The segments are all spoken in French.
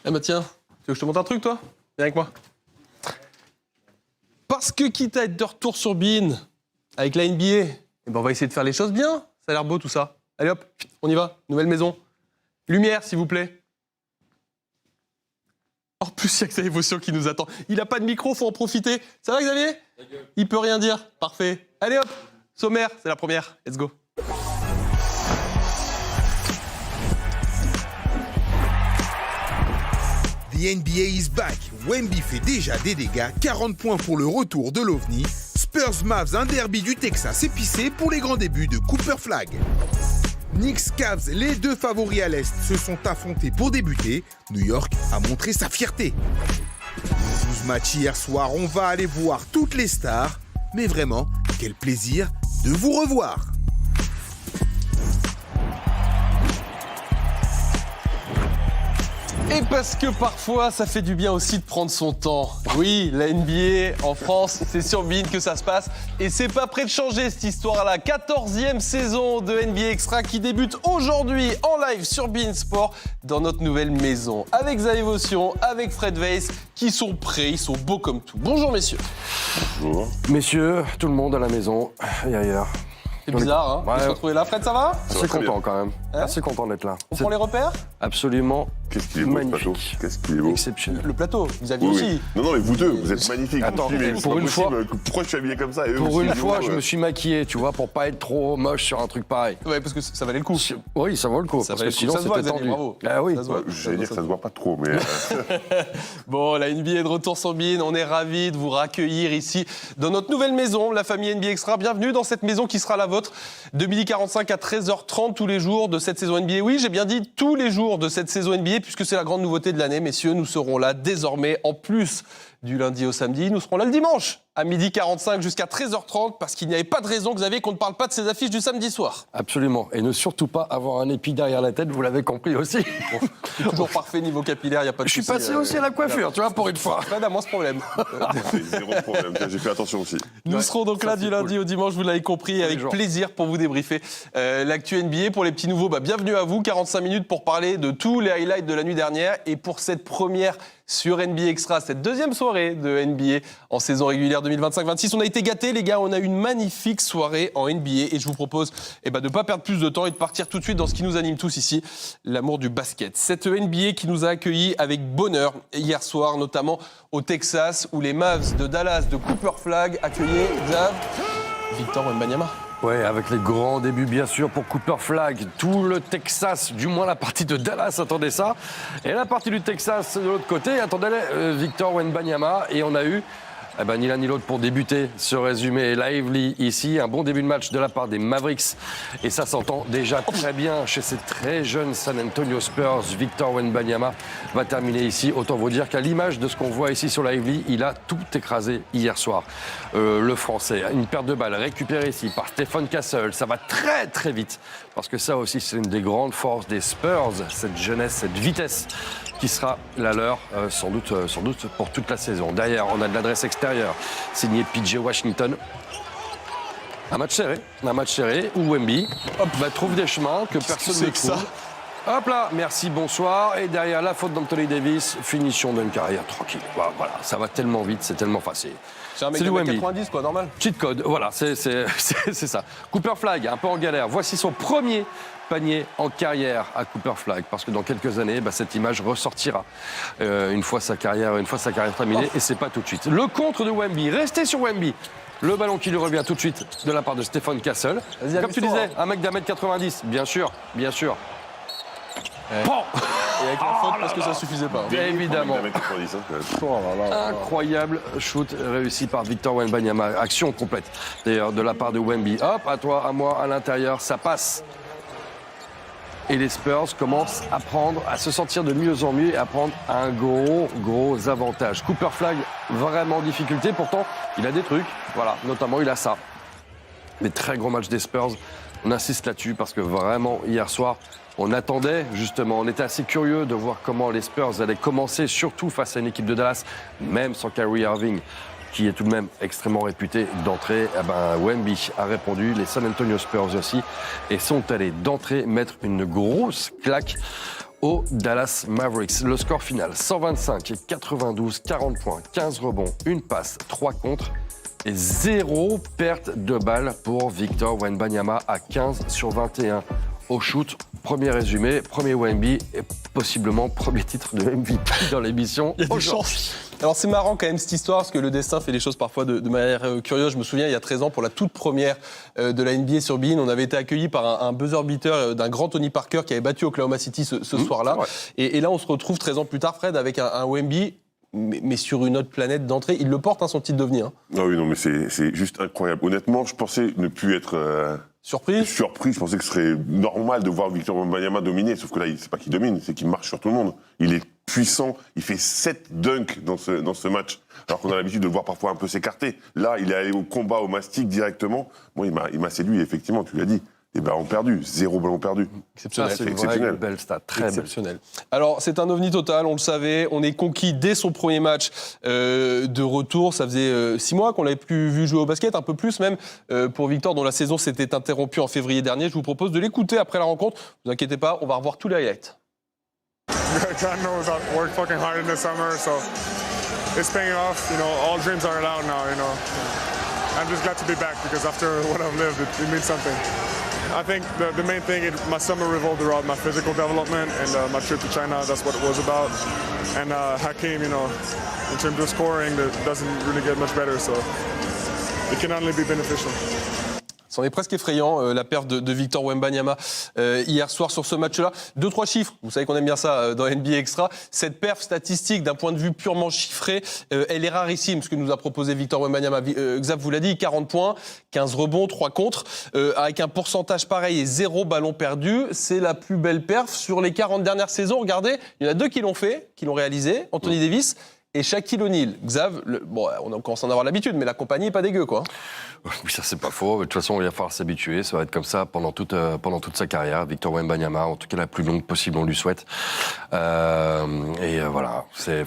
Eh bah tiens, tu veux que je te montre un truc, toi? Viens avec moi. Parce que quitte à être de retour sur Bein avec la NBA, eh ben on va essayer de faire les choses bien. Ça a l'air beau tout ça. Allez hop, on y va. Nouvelle maison. Lumière, s'il vous plaît. En plus, il y a Xavier Vaution qui nous attend. Il a pas de micro, faut en profiter. Ça va, Xavier? Il peut rien dire. Parfait. Allez hop, sommaire, c'est la première. Let's go. The NBA is back. Wemby fait déjà des dégâts. 40 points pour le retour de l'OVNI. Spurs Mavs, un derby du Texas épicé pour les grands débuts de Cooper Flagg. Knicks Cavs, les deux favoris à l'Est, se sont affrontés pour débuter. New York a montré sa fierté. 12 matchs hier soir, on va aller voir toutes les stars. Mais vraiment, quel plaisir de vous revoir. Et parce que parfois, ça fait du bien aussi de prendre son temps. Oui, la NBA en France, c'est sur Bein que ça se passe. Et c'est pas prêt de changer cette histoire-là. 14e saison de NBA Extra qui débute aujourd'hui en live sur Bein Sport dans notre nouvelle maison. Avec Xavier Vaution, avec Fred Weiss, qui sont prêts, ils sont beaux comme tout. Bonjour messieurs. Bonjour. Messieurs, tout le monde à la maison et ailleurs. C'est bizarre, hein, de se retrouver là. Fred, ça va? Assez content quand même. Hein? Assez content d'être là. On prend les repères? Absolument Qu'est-ce qu'il est beau, ce plateau. magnifique. Qu'est-ce qu'il est beau. Exceptionnel. Le plateau, vous aviez Oui, aussi. oui. Non, mais vous deux, vous êtes magnifiques. Attends, Je me dis, mais pour c'est une pas fois- possible. Pourquoi je suis habillé comme ça et eux Pour aussi, une ils fois, ont, je me suis maquillé, tu vois, pour pas être trop moche sur un truc pareil. Ouais, parce que ça valait le coup. Oui, ça vaut le coup, Ça parce valait que le coup. sinon Ça se voit, c'était Xavier, tendu. bravo. Ah oui. Ça se voit. J'allais dire que ça se voit pas trop, mais Bon, la NBA est de retour sur Bein. On est ravis de vous raccueillir ici dans notre nouvelle maison, la famille NBA Extra. Bienvenue dans cette maison qui sera la vôtre de 12h45 à 13h30 tous les jours de cette saison NBA. Oui, j'ai bien dit tous les jours de cette saison NBA puisque c'est la grande nouveauté de l'année. Messieurs, nous serons là désormais en plus du lundi au samedi. Nous serons là le dimanche à 12h45 jusqu'à 13h30 parce qu'il n'y avait pas de raison, Xavier, qu'on ne parle pas de ces affiches du samedi soir. Absolument. Et ne surtout pas avoir un épi derrière la tête, vous l'avez compris aussi. Bon, c'est toujours parfait niveau capillaire, il n'y a pas de Je suis souci, passé aussi à la coiffure, tu vois, pour une fois. Fred a moins ce problème. c'est zéro problème. J'ai fait attention aussi. Nous serons donc là du lundi au dimanche, vous l'avez compris, avec jours. plaisir pour vous débriefer l'actu NBA. Pour les petits nouveaux, bienvenue à vous, 45 minutes pour parler de tous les highlights de la nuit dernière. Et pour cette première sur NBA Extra, cette deuxième soirée de NBA en saison régulière 2025-26, on a été gâtés les gars, on a eu une magnifique soirée en NBA et je vous propose de ne pas perdre plus de temps et de partir tout de suite dans ce qui nous anime tous ici, l'amour du basket. Cette NBA qui nous a accueillis avec bonheur hier soir, notamment au Texas, où les Mavs de Dallas de Cooper Flagg accueillaient Victor Wembanyama. Ouais, avec les grands débuts, bien sûr, pour Cooper Flagg. Tout le Texas, du moins la partie de Dallas, attendait ça. Et la partie du Texas, de l'autre côté, attendait Victor Wembanyama. Et on a eu ni l'un ni l'autre pour débuter ce résumé lively ici. Un bon début de match de la part des Mavericks. Et ça s'entend déjà très bien chez ces très jeunes San Antonio Spurs. Victor Wembanyama va terminer ici. Autant vous dire qu'à l'image de ce qu'on voit ici sur lively, il a tout écrasé hier soir. Le Français, une perte de balle récupérée ici par Stephen Castle. Ça va très très vite. Parce que ça aussi, c'est une des grandes forces des Spurs. Cette jeunesse, cette vitesse qui sera la leur sans doute pour toute la saison. Derrière, on a de l'adresse extérieure, signé PJ Washington. Un match serré où Wemby trouve des chemins que personne ne trouve. Hop là, merci, bonsoir. Et derrière, la faute d'Anthony Davis, finition d'une carrière tranquille. Voilà, ça va tellement vite, c'est tellement facile. C'est un mec de 90, quoi, normal. Cheat code, voilà, c'est ça. Cooper Flagg, un peu en galère. Voici son premier panier en carrière à Cooper Flagg, parce que dans quelques années, cette image ressortira une fois sa carrière terminée, et c'est pas tout de suite. Le contre de Wemby, restez sur Wemby. Le ballon qui lui revient tout de suite de la part de Stephen Castle. Comme tu disais, un mec d'1m90, bien sûr. Ouais. Bon. Et avec la faute parce que ça suffisait pas. Évidemment. hein, Incroyable shoot réussi par Victor Wembanyama. Action complète, d'ailleurs, de la part de Wemby. Hop, à toi, à moi, à l'intérieur, ça passe. Et les Spurs commencent à se sentir de mieux en mieux et à prendre un gros avantage. Cooper Flagg, vraiment en difficulté. Pourtant, il a des trucs. Voilà, notamment, il a ça. Des très gros matchs des Spurs. On insiste là-dessus parce que vraiment, hier soir, on attendait justement, on était assez curieux de voir comment les Spurs allaient commencer, surtout face à une équipe de Dallas, même sans Kyrie Irving, qui est tout de même extrêmement réputé d'entrée. Wemby a répondu, les San Antonio Spurs aussi, et sont allés d'entrée mettre une grosse claque aux Dallas Mavericks. Le score final, 125 et 92, 40 points, 15 rebonds, une passe, 3 contres et 0 perte de balle pour Victor Wembanyama à 15 sur 21 au shoot. Premier résumé, premier Wemby et possiblement premier titre de MVP dans l'émission. Il y a des chances. Alors c'est marrant quand même cette histoire parce que le destin fait les choses parfois de manière curieuse. Je me souviens il y a 13 ans pour la toute première de la NBA sur beIN, on avait été accueillis par un buzzer beater d'un grand Tony Parker qui avait battu Oklahoma City ce soir-là. Et là on se retrouve 13 ans plus tard, Fred, avec un Wemby mais sur une autre planète d'entrée. Il le porte, son titre d'OVNI. Ah oui, non, mais c'est juste incroyable. Honnêtement, je pensais ne plus être surpris. Je pensais que ce serait normal de voir Victor Wembanyama dominer, sauf que là, c'est pas qu'il domine, c'est qu'il marche sur tout le monde. Il est puissant, il fait 7 dunks dans ce match, alors qu'on a l'habitude de le voir parfois un peu s'écarter. Là, il est allé au combat, au mastic directement. Moi, il m'a séduit, effectivement, tu l'as dit. Des ballons perdus, 0 ballon perdu. Exceptionnel. C'est exceptionnel. Belle stat, très exceptionnel. Alors, c'est un ovni total, on le savait. On est conquis dès son premier match de retour. Ça faisait 6 mois qu'on l'avait plus vu jouer au basket, un peu plus même pour Victor, dont la saison s'était interrompue en février dernier. Je vous propose de l'écouter après la rencontre. Ne vous inquiétez pas, on va revoir tous les highlights. God knows I worked fucking hard in the summer, so it's paying off. You know, all dreams are allowed now, you know. I'm just glad to be back because after what I've lived, it means something. I think the main thing, my summer revolved around my physical development and my trip to China. That's what it was about. And Hakeem, you know, in terms of scoring, that doesn't really get much better, so it can only be beneficial. C'en est presque effrayant, la perte de Victor Wembanyama hier soir sur ce match-là. 2-3 chiffres, vous savez qu'on aime bien ça dans NBA Extra. Cette perf statistique, d'un point de vue purement chiffré, elle est rarissime, ce que nous a proposé Victor Wembanyama. Xav vous l'a dit, 40 points, 15 rebonds, 3 contres, avec un pourcentage pareil et 0 ballon perdu. C'est la plus belle perf sur les 40 dernières saisons. Regardez, il y en a 2 qui l'ont fait, qui l'ont réalisé, Anthony Davis et Shaquille O'Neal. Xav, bon, on commence à en avoir l'habitude, mais la compagnie n'est pas dégueu, quoi. Oui, ça, c'est pas faux. De toute façon, il va falloir s'habituer. Ça va être comme ça pendant toute sa carrière. Victor Wembanyama, en tout cas la plus longue possible, on lui souhaite. Voilà, c'est...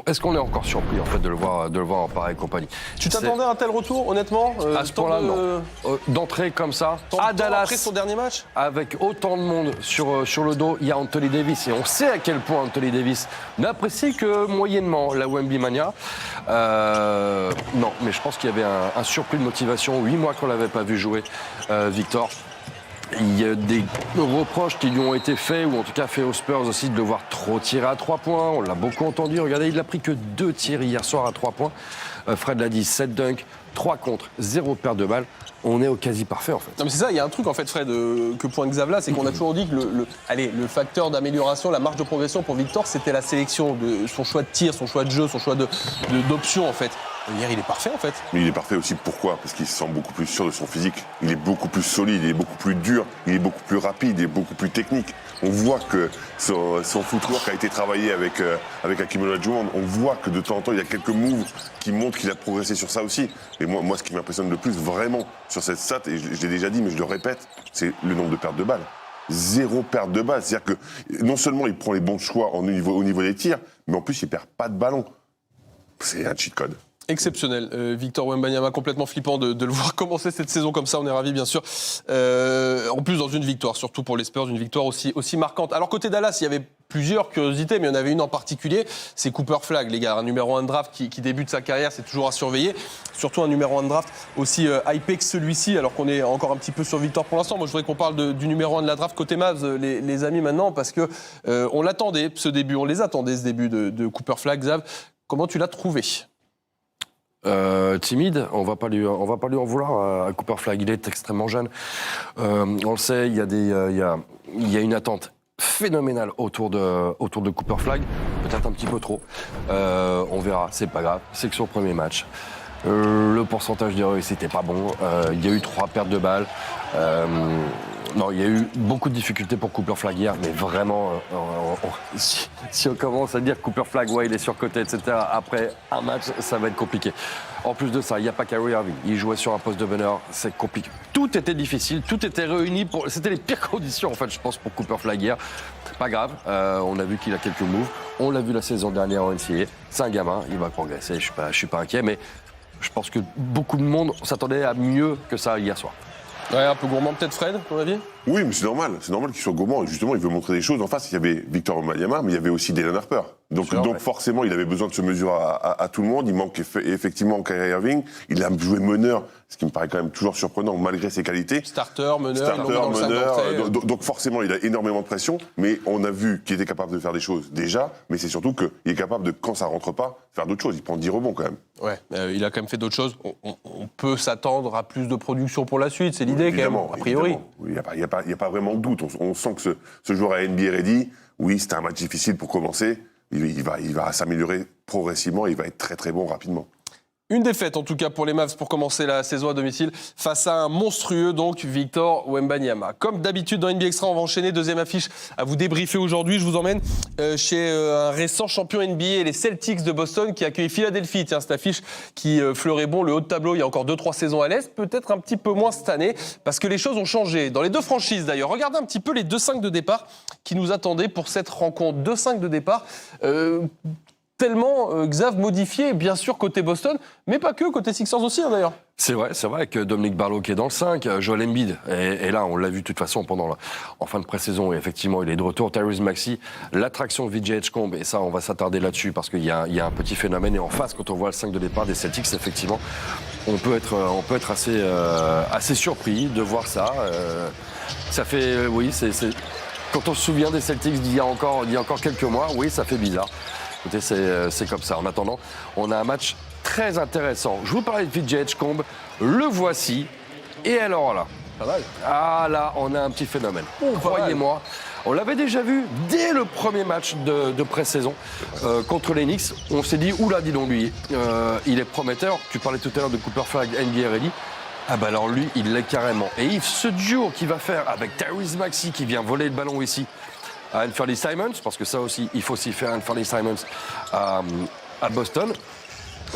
Est-ce qu'on est encore surpris en fait de le voir en pareille compagnie? Tu t'attendais à un tel retour, honnêtement à ce point-là, non. D'entrer comme ça, à Dallas, après son dernier match, avec autant de monde sur le dos, il y a Anthony Davis. Et on sait à quel point Anthony Davis n'apprécie que moyennement la Wemby Mania. Non, mais je pense qu'il y avait un surplus de motivation. 8 mois qu'on ne l'avait pas vu jouer, Victor. Il y a des reproches qui lui ont été faits, ou en tout cas faits aux Spurs aussi, de le voir trop tirer à 3 points. On l'a beaucoup entendu. Regardez, il n'a pris que 2 tirs hier soir à 3 points. Fred l'a dit, 7 dunks, 3 contres, 0 perte de balle. On est au quasi parfait, en fait. Non, mais c'est ça, il y a un truc, en fait, Fred, que pointe Xav là, c'est qu'on a toujours dit que le facteur d'amélioration, la marge de progression pour Victor, c'était la sélection, de son choix de tir, son choix de jeu, son choix d'options, en fait. Hier, il est parfait, en fait. Mais il est parfait aussi, pourquoi? Parce qu'il se sent beaucoup plus sûr de son physique. Il est beaucoup plus solide, il est beaucoup plus dur, il est beaucoup plus rapide, il est beaucoup plus technique. On voit que son footwork a été travaillé avec Hakeem Olajuwon. On voit que de temps en temps, il y a quelques moves qui montrent qu'il a progressé sur ça aussi. Et moi, ce qui m'impressionne le plus, vraiment, sur cette stat, et je l'ai déjà dit, mais je le répète, c'est le nombre de pertes de balles. 0 perte de balles. C'est-à-dire que non seulement il prend les bons choix au niveau des tirs, mais en plus, il perd pas de ballon. C'est un cheat code. Exceptionnel. Victor Wembanyama, complètement flippant de le voir commencer cette saison comme ça. On est ravis, bien sûr. En plus, dans une victoire, surtout pour les Spurs, une victoire aussi marquante. Alors, côté Dallas, il y avait plusieurs curiosités, mais il y en avait une en particulier. C'est Cooper Flagg, les gars. Un numéro 1 de draft qui débute sa carrière, c'est toujours à surveiller. Surtout un numéro 1 de draft aussi hypé que celui-ci, alors qu'on est encore un petit peu sur Victor pour l'instant. Moi, je voudrais qu'on parle du numéro 1 de la draft côté Mavs, les amis, maintenant, parce que on l'attendait, ce début. On les attendait, ce début de Cooper Flagg. Xav, comment tu l'as trouvé ? Timide, on va pas lui en vouloir à Cooper Flagg. Il est extrêmement jeune. On le sait, il y a une attente phénoménale autour de Cooper Flagg, peut-être un petit peu trop. On verra, c'est pas grave. C'est que son premier match. Le pourcentage de réussite n'était pas bon. Il y a eu 3 pertes de balles. Non, il y a eu beaucoup de difficultés pour Cooper Flagg hier, mais vraiment, si on commence à dire Cooper Flagg, ouais, il est surcoté, etc., après un match, ça va être compliqué. En plus de ça, il n'y a pas Kyrie Irving. Il jouait sur un poste de meneur, c'est compliqué. Tout était difficile, tout était réuni. C'était les pires conditions, en fait, je pense, pour Cooper Flagg hier. Pas grave, on a vu qu'il a quelques moves. On l'a vu la saison dernière en NCAA. C'est un gamin, il va progresser, je suis pas inquiet, mais je pense que beaucoup de monde s'attendait à mieux que ça hier soir. Ouais, un peu gourmand peut-être, Fred, à ton avis ? Oui, mais c'est normal qu'il soit gourmand. Justement, il veut montrer des choses. En face, il y avait Victor Wembanyama, mais il y avait aussi Dylan Harper. Donc forcément, il avait besoin de se mesurer à tout le monde. Il manque effectivement Kyrie Irving. Il a joué meneur, ce qui me paraît quand même toujours surprenant, malgré ses qualités. Starter, meneur. Donc forcément, il a énormément de pression. Mais on a vu qu'il était capable de faire des choses déjà. Mais c'est surtout qu'il est capable de, quand ça rentre pas, faire d'autres choses. Il prend 10 rebonds quand même. Ouais, il a quand même fait d'autres choses. On peut s'attendre à plus de production pour la suite. C'est l'idée, quand même, a priori. Il n'y a pas vraiment de doute. On sent que ce joueur à NBA ready, oui, c'était un match difficile pour commencer. Il va s'améliorer progressivement et il va être très très bon rapidement. Une défaite en tout cas pour les Mavs pour commencer la saison à domicile face à un monstrueux donc Victor Wembanyama. Comme d'habitude dans NBA Extra, on va enchaîner deuxième affiche à vous débriefer aujourd'hui. Je vous emmène chez un récent champion NBA, les Celtics de Boston qui accueillent Philadelphie. Tiens, cette affiche qui fleurait bon le haut de tableau il y a encore 2-3 saisons à l'Est, peut-être un petit peu moins cette année parce que les choses ont changé. Dans les deux franchises d'ailleurs, regardez un petit peu les 2-5 de départ qui nous attendaient pour cette rencontre. 2-5 de départ. Tellement Xav modifié, bien sûr, côté Boston, mais pas que, côté Sixers aussi, d'ailleurs. C'est vrai que Dominique Barlow qui est dans le 5, Joel Embiid, et là, on l'a vu de toute façon en fin de pré-saison, et effectivement, il est de retour. Tyrese Maxey, l'attraction de VJ Edgecombe, et ça, on va s'attarder là-dessus, parce qu'il y a un petit phénomène, et en face, quand on voit le 5 de départ des Celtics, effectivement, on peut être assez surpris de voir ça. Ça fait, quand on se souvient des Celtics d'il y a encore quelques mois, oui, ça fait bizarre. Écoutez, c'est comme ça. En attendant, on a un match très intéressant. Je vous parlais de VJ Edgecombe, le voici. Et alors là, là, on a un petit phénomène. Croyez-moi, on l'avait déjà vu dès le premier match de pré-saison contre les Knicks. On s'est dit, oula, dis donc lui, il est prometteur. Tu parlais tout à l'heure de Cooper Flag, NBA Ready. Ah bah alors lui, il l'est carrément. Et ce duo qu'il va faire avec Tyrese Maxey qui vient voler le ballon ici, à Anthony Simons, parce que ça aussi, il faut aussi faire Anthony Simons à Boston.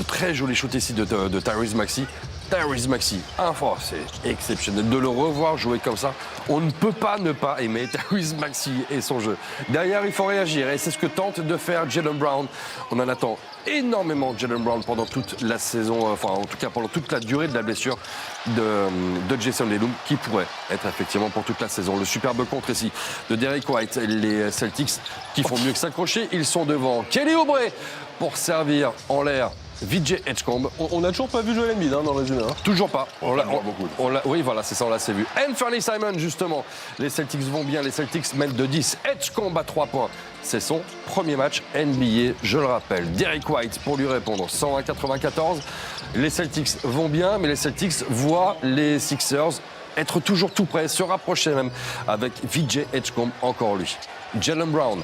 Très joli shoot ici de Tyrese Maxey. Tyrese Maxey, c'est exceptionnel. De le revoir jouer comme ça, on ne peut pas ne pas aimer Tyrese Maxey et son jeu. Derrière, il faut réagir et c'est ce que tente de faire Jaylen Brown. On en attend énormément Jaylen Brown pendant toute la saison, enfin en tout cas pendant toute la durée de la blessure de Jason Tatum, qui pourrait être effectivement pour toute la saison. Le superbe contre ici de Derrick White, les Celtics qui font mieux que s'accrocher. Ils sont devant Kelly Oubre pour servir en l'air VJ Edgecombe. On n'a toujours pas vu Joel Embiid dans le résumé. Toujours pas. Oui, voilà, c'est ça, on l'a vu. Anthony Simons, justement. Les Celtics vont bien, les Celtics mènent de 10. Edgecombe à 3 points. C'est son premier match NBA, je le rappelle. Derrick White pour lui répondre, 101-94. Les Celtics vont bien, mais les Celtics voient les Sixers être toujours tout près, se rapprocher même avec VJ Edgecombe, encore lui. Jaylen Brown,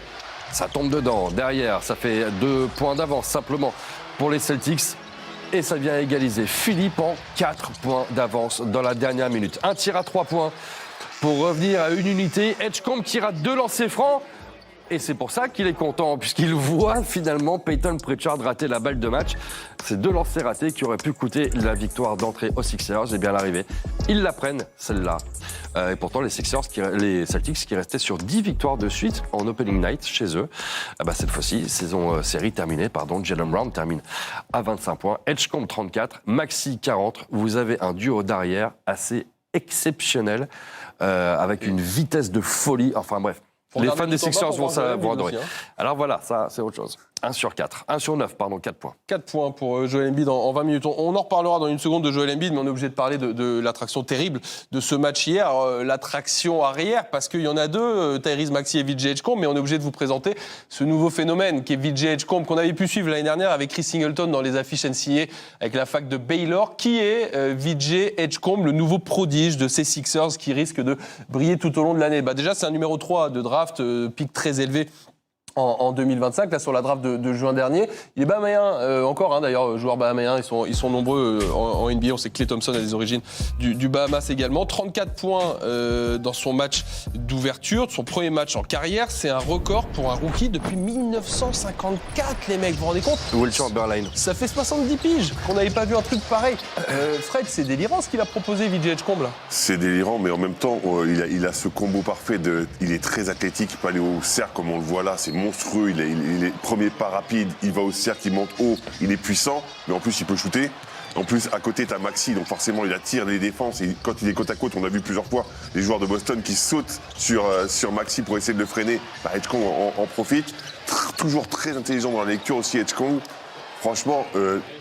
ça tombe dedans. Derrière, ça fait 2 points d'avance simplement pour les Celtics. Et ça vient égaliser Philippe en 4 points d'avance dans la dernière minute. Un tir à 3 points pour revenir à une unité. Edgecombe qui rate 2 lancers francs. Et c'est pour ça qu'il est content, puisqu'il voit finalement Peyton Pritchard rater la balle de match. Ces 2 lancers ratés qui auraient pu coûter la victoire d'entrée aux Sixers. Et bien à l'arrivée, ils la prennent, celle-là. Et pourtant, les Celtics qui restaient sur 10 victoires de suite en opening night chez eux. Cette fois-ci, série terminée, Jaylen Brown termine à 25 points. Edgecombe 34, Maxey 40. Vous avez un duo d'arrière assez exceptionnel, avec une vitesse de folie. Enfin bref. Les fans des Sixers vont adorer. Alors voilà, ça c'est autre chose. 1 sur 9, 4 points. 4 points pour Joel Embiid en 20 minutes. On en reparlera dans une seconde de Joel Embiid, mais on est obligé de parler de l'attraction terrible de ce match hier. L'attraction arrière, parce qu'il y en a 2, Tyrese Maxey et VJ Edgecombe, mais on est obligé de vous présenter ce nouveau phénomène qui est VJ Edgecombe, qu'on avait pu suivre l'année dernière avec Chris Singleton dans les affiches NCAA avec la fac de Baylor, qui est VJ Edgecombe, le nouveau prodige de ces Sixers qui risque de briller tout au long de l'année. Déjà, c'est un numéro 3 de draft, pic très élevé en 2025, là sur la draft de juin dernier. Il est bahaméen encore, d'ailleurs, joueur bahaméen, ils sont nombreux en NBA. On sait que Klay Thompson a des origines du Bahamas également. 34 points dans son match d'ouverture, de son premier match en carrière. C'est un record pour un rookie depuis 1954, les mecs, vous vous rendez compte? Will Chamberlain. Ça fait 70 piges qu'on n'avait pas vu un truc pareil. Fred, c'est délirant ce qu'il a proposé, VJ Edgecombe, là. C'est délirant, mais en même temps, il a ce combo parfait il est très athlétique, il peut aller au cercle comme on le voit là, c'est monstrueux, il est premier pas rapide, il va au cercle, il monte haut, il est puissant, mais en plus il peut shooter. En plus, à côté, tu as Maxi, donc forcément, il attire les défenses. Et quand il est côte à côte, on a vu plusieurs fois les joueurs de Boston qui sautent sur Maxi pour essayer de le freiner. Edgecombe en profite. Toujours très intelligent dans la lecture aussi, Edgecombe. Franchement,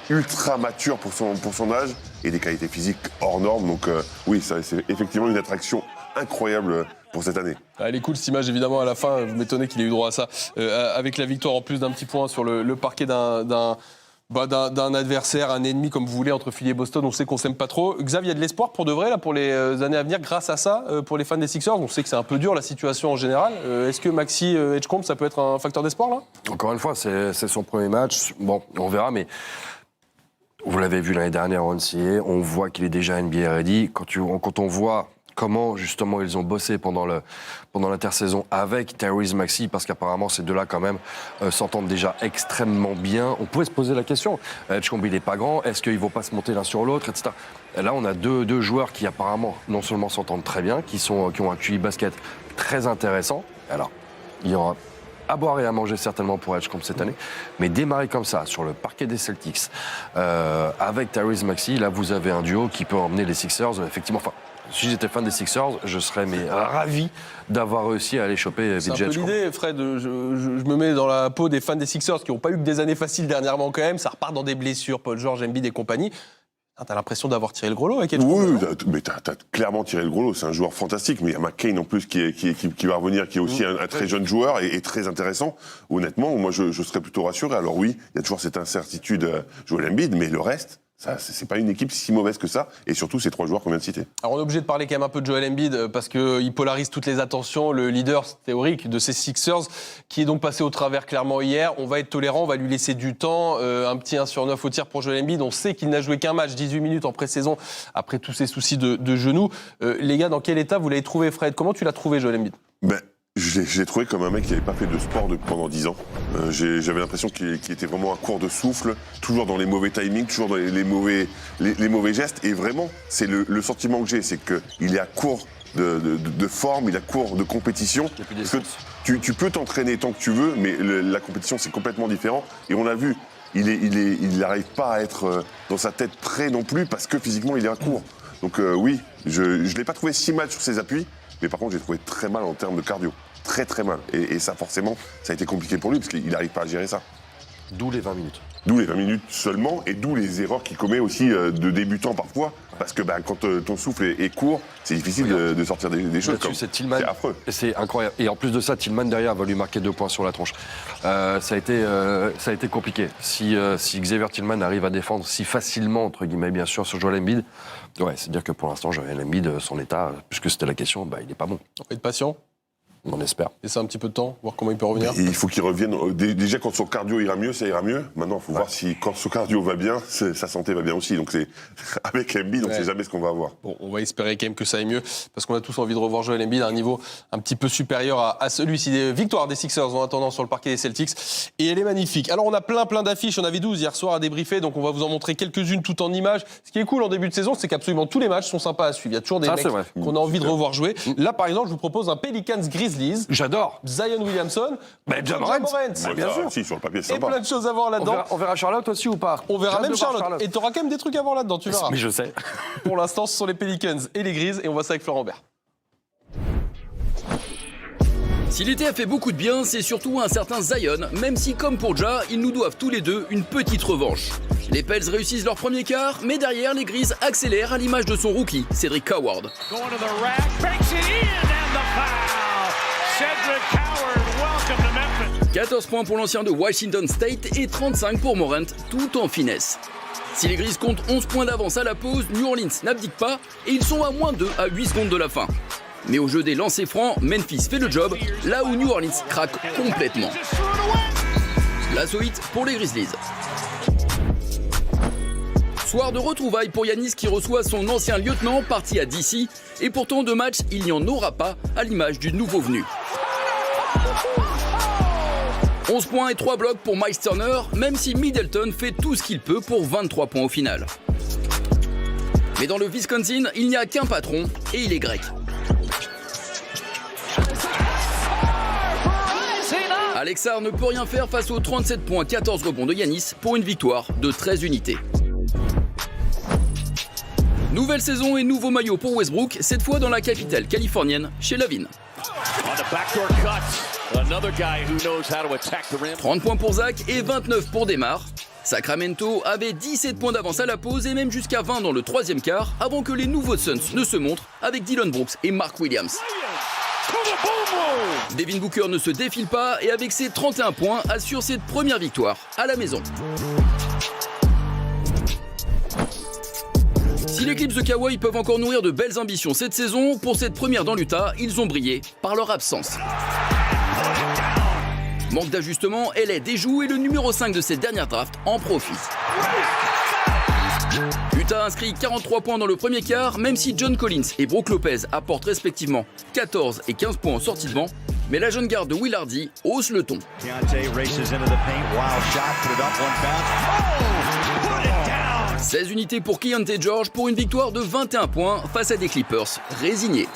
ultra mature pour son âge et des qualités physiques hors normes. Donc oui, c'est effectivement une attraction incroyable pour cette année. Elle est cool cette image évidemment à la fin, vous m'étonnez qu'il ait eu droit à ça, avec la victoire en plus d'un petit point sur le parquet d'un adversaire, un ennemi comme vous voulez entre Philly et Boston. On sait qu'on s'aime pas trop. Xavier, il y a de l'espoir pour de vrai là, pour les années à venir grâce à ça, pour les fans des Sixers. On sait que c'est un peu dur la situation en général. Est-ce que Maxi Edgecombe, ça peut être un facteur d'espoir là? Encore une fois, c'est son premier match. Bon, on verra, mais vous l'avez vu l'année dernière en NCAA, on voit qu'il est déjà NBA ready. Quand on voit comment justement ils ont bossé pendant l'intersaison avec Tyrese Maxey, parce qu'apparemment ces deux-là quand même s'entendent déjà extrêmement bien. On pouvait se poser la question, Edgecombe il n'est pas grand, est-ce qu'ils ne vont pas se monter l'un sur l'autre, etc. Et là on a deux joueurs qui apparemment non seulement s'entendent très bien, qui ont un QI basket très intéressant. Alors il y aura à boire et à manger certainement pour Edgecombe cette année, mais démarrer comme ça sur le parquet des Celtics avec Tyrese Maxey, là vous avez un duo qui peut emmener les Sixers effectivement. Enfin, si j'étais fan des Sixers, je serais ravi d'avoir réussi à aller choper VJ. C'est un peu l'idée, Fred. Je me mets dans la peau des fans des Sixers qui n'ont pas eu que des années faciles dernièrement quand même. Ça repart dans des blessures, Paul George, Embiid et compagnie. T'as l'impression d'avoir tiré le gros lot avec Edgecombe? Oui, mais t'as clairement tiré le gros lot. C'est un joueur fantastique, mais il y a McCain en plus qui va revenir, qui est aussi un très jeune joueur et très intéressant. Honnêtement, moi je serais plutôt rassuré. Alors oui, il y a toujours cette incertitude Joel Embiid, mais le reste, ça, c'est pas une équipe si mauvaise que ça, et surtout ces trois joueurs qu'on vient de citer. Alors on est obligé de parler quand même un peu de Joel Embiid parce qu'il polarise toutes les attentions, le leader théorique de ces Sixers, qui est donc passé au travers clairement hier. On va être tolérant, on va lui laisser du temps, un petit 1 sur 9 au tir pour Joel Embiid. On sait qu'il n'a joué qu'un match, 18 minutes en pré-saison, après tous ses soucis de genoux. Les gars, dans quel état vous l'avez trouvé, Fred? Comment tu l'as trouvé, Joel Embiid? Je l'ai trouvé comme un mec qui n'avait pas fait de sport pendant 10 ans. J'avais l'impression qu'il était vraiment à court de souffle, toujours dans les mauvais timings, toujours dans les mauvais gestes. Et vraiment, c'est le sentiment que j'ai, c'est qu'il est à court de forme, il est à court de compétition. Parce que tu peux t'entraîner tant que tu veux, mais la compétition, c'est complètement différent. Et on l'a vu, il n'arrive pas à être dans sa tête prêt non plus, parce que physiquement, il est à court. Donc oui, je ne l'ai pas trouvé si mal sur ses appuis. Mais par contre, j'ai trouvé très mal en termes de cardio. Très, très mal. Et ça, forcément, ça a été compliqué pour lui, parce qu'il n'arrive pas à gérer ça. D'où les 20 minutes. D'où les 20 minutes seulement, et d'où les erreurs qu'il commet aussi de débutant parfois. Parce que quand ton souffle est court, c'est difficile de sortir des choses comme ça. C'est affreux. C'est incroyable. Et en plus de ça, Tillman, derrière, va lui marquer 2 points sur la tronche. Ça a été compliqué. Si Xavier Tillman arrive à défendre si facilement, entre guillemets, bien sûr, sur Joel Embiid, ouais, c'est-à-dire que pour l'instant, Joel Embiid, son état, puisque c'était la question, il n'est pas bon. On va être patient. On espère. Laissez un petit peu de temps, voir comment il peut revenir. Il faut qu'il revienne. Déjà, quand son cardio ira mieux, ça ira mieux. Maintenant, il faut voir si, quand son cardio va bien, sa santé va bien aussi. Donc, avec Embiid, on ne sait jamais ce qu'on va avoir. Bon, on va espérer quand même que ça aille mieux, parce qu'on a tous envie de revoir Joel Embiid à un niveau un petit peu supérieur à celui-ci. Des victoires des Sixers en attendant sur le parquet des Celtics. Et elle est magnifique. Alors, on a plein d'affiches. On avait 12 hier soir à débriefer, donc on va vous en montrer quelques-unes toutes en images. Ce qui est cool en début de saison, c'est qu'absolument tous les matchs sont sympas à suivre. Il y a toujours des mecs qu'on a envie de revoir jouer. Là, par exemple, je vous propose un Pelicans Grizzlies. J'adore. Zion Williamson, Ja Morant, bien sûr. Si, sur le papier, c'est Et sympa. plein de choses à voir là-dedans. On verra Charlotte aussi ou pas? On verra même Charlotte. Et tu auras quand même des trucs à voir là-dedans, tu verras. Mais je sais. Pour l'instant, ce sont les Pelicans et les Grizzlies, et on voit ça avec Florent Bert. Si l'été a fait beaucoup de bien, c'est surtout un certain Zion, même si comme pour Ja, ils nous doivent tous les deux une petite revanche. Les Pels réussissent leur premier quart, mais derrière, les Grizzlies accélèrent à l'image de son rookie, Cedric Coward. 14 points pour l'ancien de Washington State et 35 pour Morant, tout en finesse. Si les Grizzlies comptent 11 points d'avance à la pause, New Orleans n'abdique pas et ils sont à moins 2 à 8 secondes de la fin. Mais au jeu des lancers francs, Memphis fait le job, là où New Orleans craque complètement. L'assaut hit pour les Grizzlies. Soir de retrouvailles pour Giannis qui reçoit son ancien lieutenant parti à DC. Et pourtant, de match, il n'y en aura pas, à l'image du nouveau venu. 11 points et 3 blocs pour Miles Turner, même si Middleton fait tout ce qu'il peut pour 23 points au final. Mais dans le Wisconsin, il n'y a qu'un patron, et il est grec. Alexar ne peut rien faire face aux 37 points, 14 rebonds de Giannis pour une victoire de 13 unités. Nouvelle saison et nouveau maillot pour Westbrook, cette fois dans la capitale californienne, chez Lavin. 30 points pour Zach et 29 pour Demar. Sacramento avait 17 points d'avance à la pause et même jusqu'à 20 dans le troisième quart avant que les nouveaux Suns ne se montrent avec Dillon Brooks et Mark Williams. Devin Booker ne se défile pas et avec ses 31 points assure cette première victoire à la maison. Si les Clips de Kawhi peuvent encore nourrir de belles ambitions cette saison, pour cette première dans l'Utah, ils ont brillé par leur absence. Manque d'ajustement, LA déjoue et le numéro 5 de cette dernière draft en profite. Utah inscrit 43 points dans le premier quart, même si John Collins et Brook Lopez apportent respectivement 14 et 15 points en sortie de banc. Mais la jeune garde de Will Hardy hausse le ton. 16 unités pour Keyonte George pour une victoire de 21 points face à des Clippers résignés.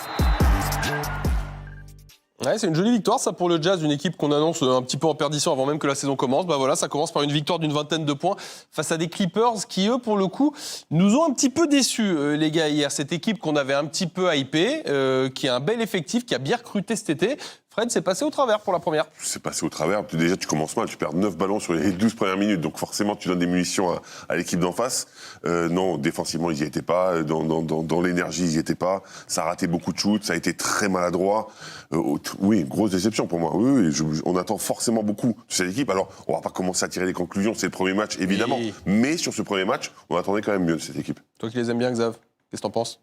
Ouais, c'est une jolie victoire ça pour le Jazz, une équipe qu'on annonce un petit peu en perdition avant même que la saison commence. Bah voilà, ça commence par une victoire d'une vingtaine de points face à des Clippers qui eux pour le coup nous ont un petit peu déçus les gars hier. Cette équipe qu'on avait un petit peu hypée, qui a un bel effectif, qui a bien recruté cet été. Fred, c'est passé au travers pour la première. C'est passé au travers. Déjà, tu commences mal. Tu perds 9 ballons sur les 12 premières minutes. Donc, forcément, tu donnes des munitions à l'équipe d'en face. Non, défensivement, ils n'y étaient pas. Dans l'énergie, ils n'y étaient pas. Ça a raté beaucoup de shoots. Ça a été très maladroit. Oui, grosse déception pour moi. Oui, on attend forcément beaucoup de cette équipe. Alors, on ne va pas commencer à tirer des conclusions. C'est le premier match, évidemment. Oui. Mais sur ce premier match, on attendait quand même mieux de cette équipe. Toi qui les aimes bien, Xav, qu'est-ce que t'en penses ?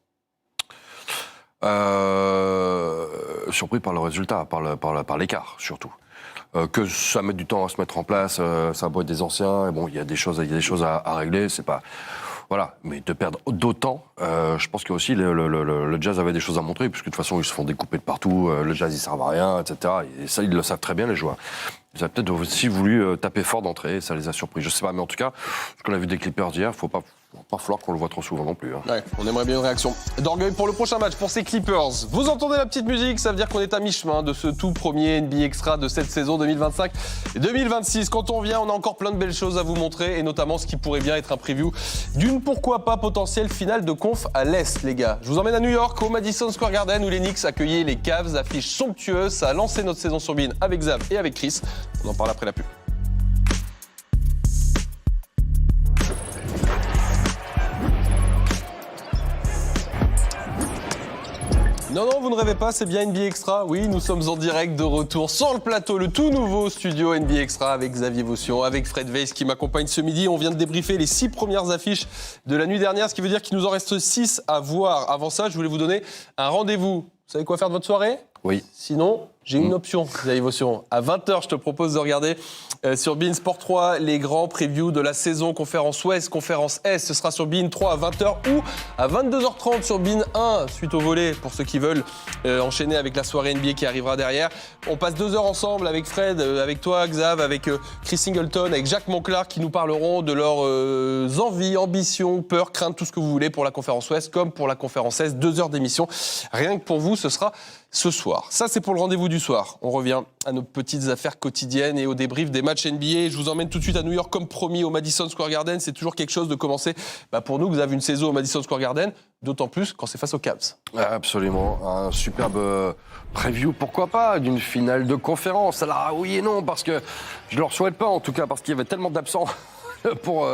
Surpris par le résultat, par l'écart surtout. Que ça met du temps à se mettre en place, ça doit être des anciens, et bon, il y a des choses à régler, c'est pas... Voilà, mais de perdre d'autant, je pense que aussi le Jazz avait des choses à montrer, puisque de toute façon ils se font découper de partout, le Jazz ils servent à rien, etc. Et ça, ils le savent très bien les joueurs. Ils ont peut-être aussi voulu taper fort d'entrée, ça les a surpris, je sais pas, mais en tout cas, ce qu'on a vu des Clippers d'hier, faut pas falloir qu'on le voit trop souvent non plus. Hein. Ouais, on aimerait bien une réaction d'orgueil pour le prochain match, pour ces Clippers. Vous entendez la petite musique, ça veut dire qu'on est à mi-chemin de ce tout premier NBA Extra de cette saison 2025-2026. Quand on vient, on a encore plein de belles choses à vous montrer, et notamment ce qui pourrait bien être un preview d'une pourquoi pas potentielle finale de conf à l'Est, les gars. Je vous emmène à New York, au Madison Square Garden, où les Knicks accueillaient les Cavs, affiche somptueuse. Ça a lancé notre saison sur Bein avec Xav et avec Chris. On en parle après la pub. Non, vous ne rêvez pas, c'est bien NBA Extra. Oui, nous sommes en direct de retour sur le plateau, le tout nouveau studio NBA Extra avec Xavier Vaution, avec Fred Weiss qui m'accompagne ce midi. On vient de débriefer les 6 premières affiches de la nuit dernière, ce qui veut dire qu'il nous en reste 6 à voir. Avant ça, je voulais vous donner un rendez-vous. Vous savez quoi faire de votre soirée ? Oui. Sinon, j'ai une option, Xavier Vaution. À 20h, je te propose de regarder sur Bein Sport 3 les grands previews de la saison, conférence Ouest, conférence Est. Ce sera sur Bein 3 à 20h ou à 22h30 sur Bein 1, suite au volet, pour ceux qui veulent enchaîner avec la soirée NBA qui arrivera derrière. On passe 2 heures ensemble avec Fred, avec toi, Xav, avec Chris Singleton, avec Jacques Monclar qui nous parleront de leurs envies, ambitions, peurs, craintes, tout ce que vous voulez pour la conférence Ouest comme pour la conférence Est. 2 heures d'émission. Rien que pour vous, ce sera ce soir. Ça, c'est pour le rendez-vous du soir. On revient à nos petites affaires quotidiennes et au débrief des matchs NBA. Je vous emmène tout de suite à New York, comme promis, au Madison Square Garden. C'est toujours quelque chose de commencer, pour nous, vous avez une saison au Madison Square Garden, d'autant plus quand c'est face aux Cavs. Absolument. Un superbe preview, pourquoi pas, d'une finale de conférence. Alors, oui et non, parce que je ne leur souhaite pas, en tout cas, parce qu'il y avait tellement d'absents pour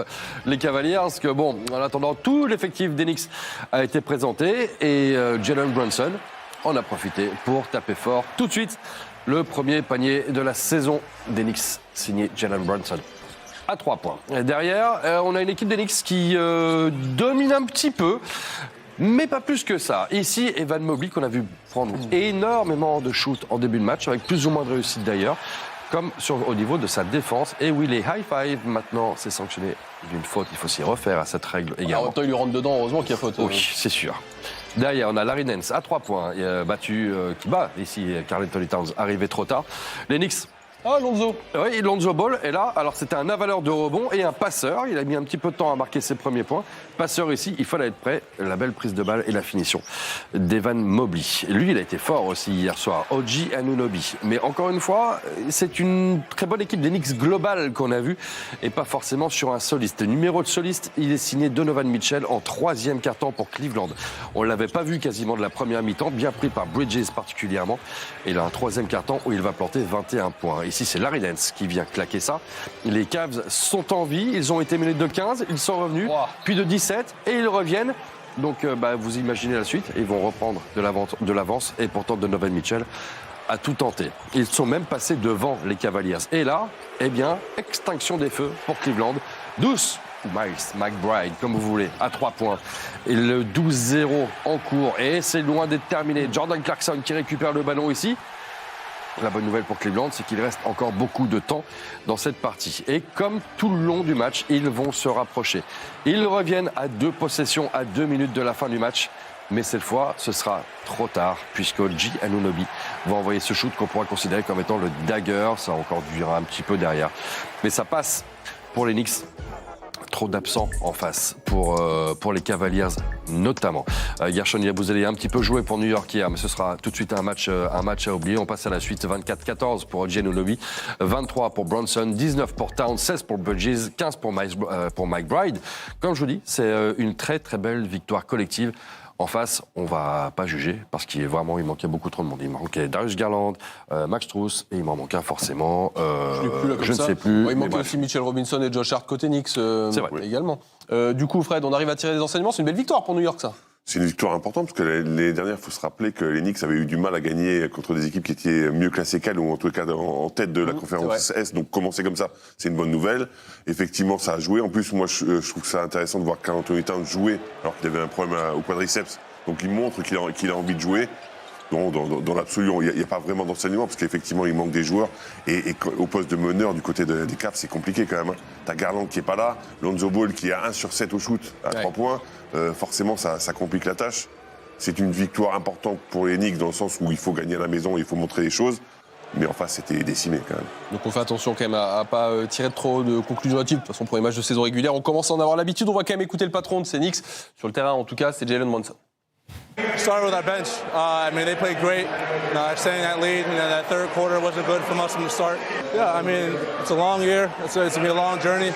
les Cavaliers, parce que, bon, en attendant, tout l'effectif des Knicks a été présenté et Jalen Brunson en a profité pour taper fort tout de suite le premier panier de la saison des Knicks, signé Jalen Brunson, à 3 points. Et derrière, on a une équipe des Knicks qui domine un petit peu, mais pas plus que ça. Ici, Evan Mobley, qu'on a vu prendre énormément de shoots en début de match, avec plus ou moins de réussite d'ailleurs, comme au niveau de sa défense. Et oui, les high five, maintenant, c'est sanctionné d'une faute. Il faut s'y refaire à cette règle également. En même temps, il lui rentre dedans, heureusement qu'il y a faute. Oui, c'est sûr. Derrière, on a Larry Nance à 3 points, qui bat ici Karl Anthony Towns, arrivé trop tard. Les Knicks Ah, Lonzo. Oui, Lonzo Ball est là. Alors, c'était un avaleur de rebond et un passeur. Il a mis un petit peu de temps à marquer ses premiers points. Passeur ici, il fallait être prêt. La belle prise de balle et la finition d'Evan Mobley. Lui, il a été fort aussi hier soir. OG Anunoby. Mais encore une fois, c'est une très bonne équipe des Knicks globale qu'on a vue et pas forcément sur un soliste. Numéro de soliste, il est signé Donovan Mitchell en 3e quart-temps pour Cleveland. On ne l'avait pas vu quasiment de la première mi-temps, bien pris par Bridges particulièrement. Et il a un 3e quart-temps où il va planter 21 points. Ici, c'est Larry Nance qui vient claquer ça. Les Cavs sont en vie. Ils ont été menés de 15, ils sont revenus, puis de 17 et ils reviennent. Donc, vous imaginez la suite. Ils vont reprendre de l'avance et pourtant Donovan Mitchell a tout tenté. Ils sont même passés devant les Cavaliers. Et là, extinction des feux pour Cleveland. 12 Miles McBride, comme vous voulez, à 3 points. Et le 12-0 en cours. Et c'est loin d'être terminé. Jordan Clarkson qui récupère le ballon ici. La bonne nouvelle pour Cleveland, c'est qu'il reste encore beaucoup de temps dans cette partie. Et comme tout le long du match, ils vont se rapprocher. Ils reviennent à 2 possessions, à 2 minutes de la fin du match. Mais cette fois, ce sera trop tard, puisque OG Anunoby va envoyer ce shoot qu'on pourra considérer comme étant le dagger. Ça encore durera un petit peu derrière. Mais ça passe pour les Knicks. Trop d'absents en face pour les Cavaliers notamment. Gershon Yabusele a un petit peu joué pour New York hier, mais ce sera tout de suite un match à oublier. On passe à la suite. 24-14 pour OG Anunoby, 23 pour Bronson, 19 pour Towns, 16 pour Bridges, 15 pour McBride. Comme je vous dis, c'est une très très belle victoire collective. En face, on va pas juger parce qu'il manquait beaucoup trop de monde. Il manquait Darius Garland, Max Strus et il m'en manquait forcément. Je ne sais plus. Ouais, il manquait aussi Mitchell Robinson et Josh Hart côté Knicks également. Du coup, Fred, on arrive à tirer des enseignements. C'est une belle victoire pour New York, ça. C'est une victoire importante parce que l'année dernière, il faut se rappeler que les Knicks avaient eu du mal à gagner contre des équipes qui étaient mieux classées qu'elles ou en tout cas en tête de la conférence Est. Donc commencer comme ça, c'est une bonne nouvelle. Effectivement, ça a joué. En plus, moi, je trouve que c'est intéressant de voir Karl Anthony Towns jouer alors qu'il avait un problème au quadriceps. Donc il montre qu'il a envie de jouer. Dans l'absolu, il n'y a pas vraiment d'enseignement parce qu'effectivement, il manque des joueurs. Et au poste de meneur du côté des Cavs, c'est compliqué quand même. T'as Garland qui n'est pas là, Lonzo Ball qui a 1 sur 7 au shoot à 3 points. Forcément, ça complique la tâche. C'est une victoire importante pour les Knicks dans le sens où il faut gagner à la maison, il faut montrer les choses. Mais en face, c'était décimé quand même. Donc on fait attention quand même à pas tirer trop de conclusions hâtives. De toute façon, pour les matchs de saison régulière, on commence à en avoir l'habitude. On va quand même écouter le patron de ces Knicks. Sur le terrain, en tout cas, c'est Jalen Brunson. Start with our bench. They played great. Extending that lead, that third quarter wasn't good from us from the start. Yeah, it's a long year. It's going to be a long journey.